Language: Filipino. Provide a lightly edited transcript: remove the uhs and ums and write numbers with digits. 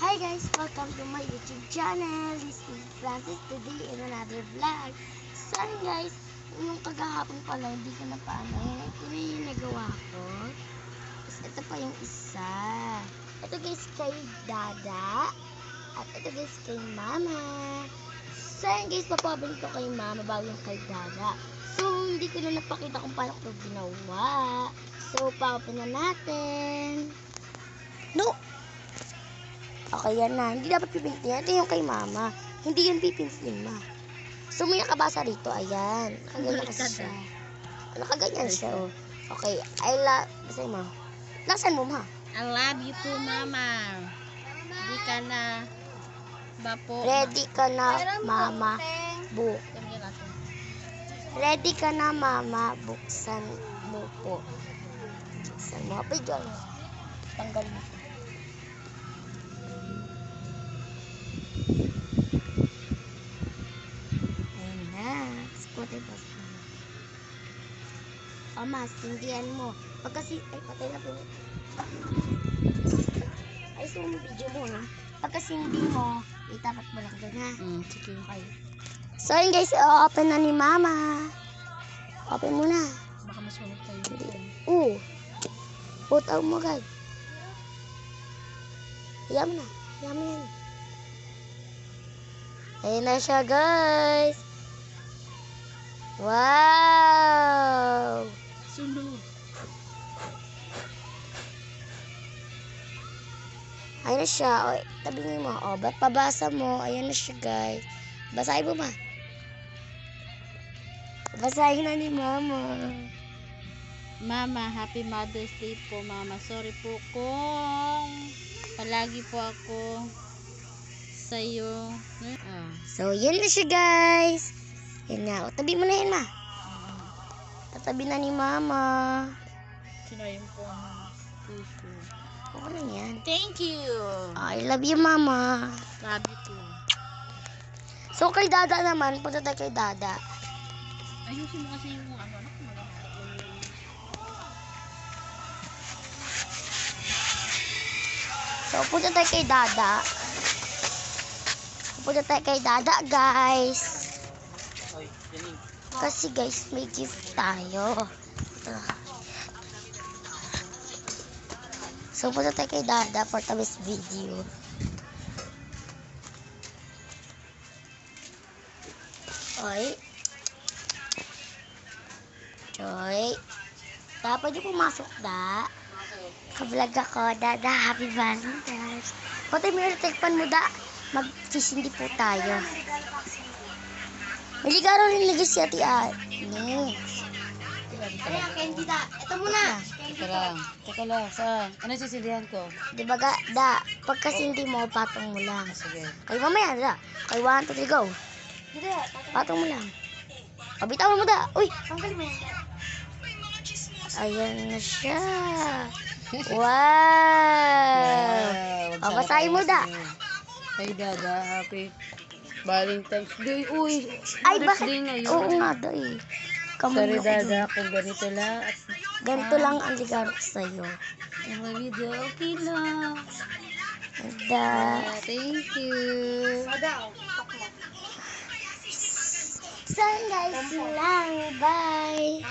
Hi guys, welcome to my YouTube channel. This is Francis today in another vlog. So guys, yung kagahapon pala, hindi ko na paano. Ito yung nagawa ko. Tapos ito pa yung isa. Ito guys kay Dada. At ito guys kay Mama. So guys, papabalik ko kay Mama bago yung kay Dada. So hindi ko na napakita kung paano ko ginawa. So pa-open na natin. No! Okay, yan na. Hindi dapat pipintin. Ito yung kay Mama. Hindi yun pipintin, Ma. So, may nakabasa rito. Ayan. Nakaganyan kasi siya. Nakaganyan siya, oh. Okay. Basta mo. Laksan mo, Ma. I love you too, Mama. Ready ka na ba po? Ready ka na, Mama. Ready ka na, Mama. Buksan mo po. Buksan mo. Kapit dyan. Tanggal mo. Mas, hindihan mo. Pagkasi, ay, patay na po. Ay, so, video mo, ha? Pagkasi hindi mo, itapat mo lang doon, ha? Sige. Okay. So, yun guys, open na ni Mama. Open mo na. Baka masunog tayo. Putaw mo, guys. Hiya mo na. Hiya mo yan. Ayun na siya, guys. Wow! Sunog. Ayun na siya. O, tabingin mo. O, ba't pabasa mo? Ayun na siya, guys. Basahin mo, Ma. Basahin na ni Mama. Mama, happy Mother's Day po, Mama. Sorry po kung palagi po ako sa'yo. So, yun na siya, guys. Yun na. O, tabi mo na yun, Ma. Tatabi na ni Mama. Sinayin po ang puso. Oo na yan. Thank you. I love you, Mama. Love you too. So, kay Dada naman. Punta tayo kay Dada. Ayusin mo kasi yung anak mo. So, punta tayo kay Dada. Punta tayo kay Dada, guys. Kasi, guys, may gift tayo. Ito. So, punta tayo kay Dada for today's video. Oy. Joy. Dapat yung pumasok, Da. Ka-vlog ako, Dada. Happy Valentine's. Pati may retekpan mo, Da. Mag-sisindi po tayo. May ligaro rin lagi si Ate Ani. Ayan, candy, Da. Ito muna. Teka lang. Saan? Ano sisindihan ko? Di ba, Da? Pagkasindi mo, patong mo lang. Sige. Kay mamaya, Da. Kay 1, 2, 3, go. Patong mo lang. Pabitawan mo, Da. Uy, tanggal mo. Ayan na siya. Wow. O, basahin mo, Da. Ay, Dada, happy Valentine's Day. Uy, Ay, Mother's bakit? Day ngayon. Oo nga, Da, eh. Sorry, Dada, kung ganito lang. Ganito lang ang ligaro ko sa'yo. Yung mga video, okay lang. Da. Thank you. So, guys, lang. Bye.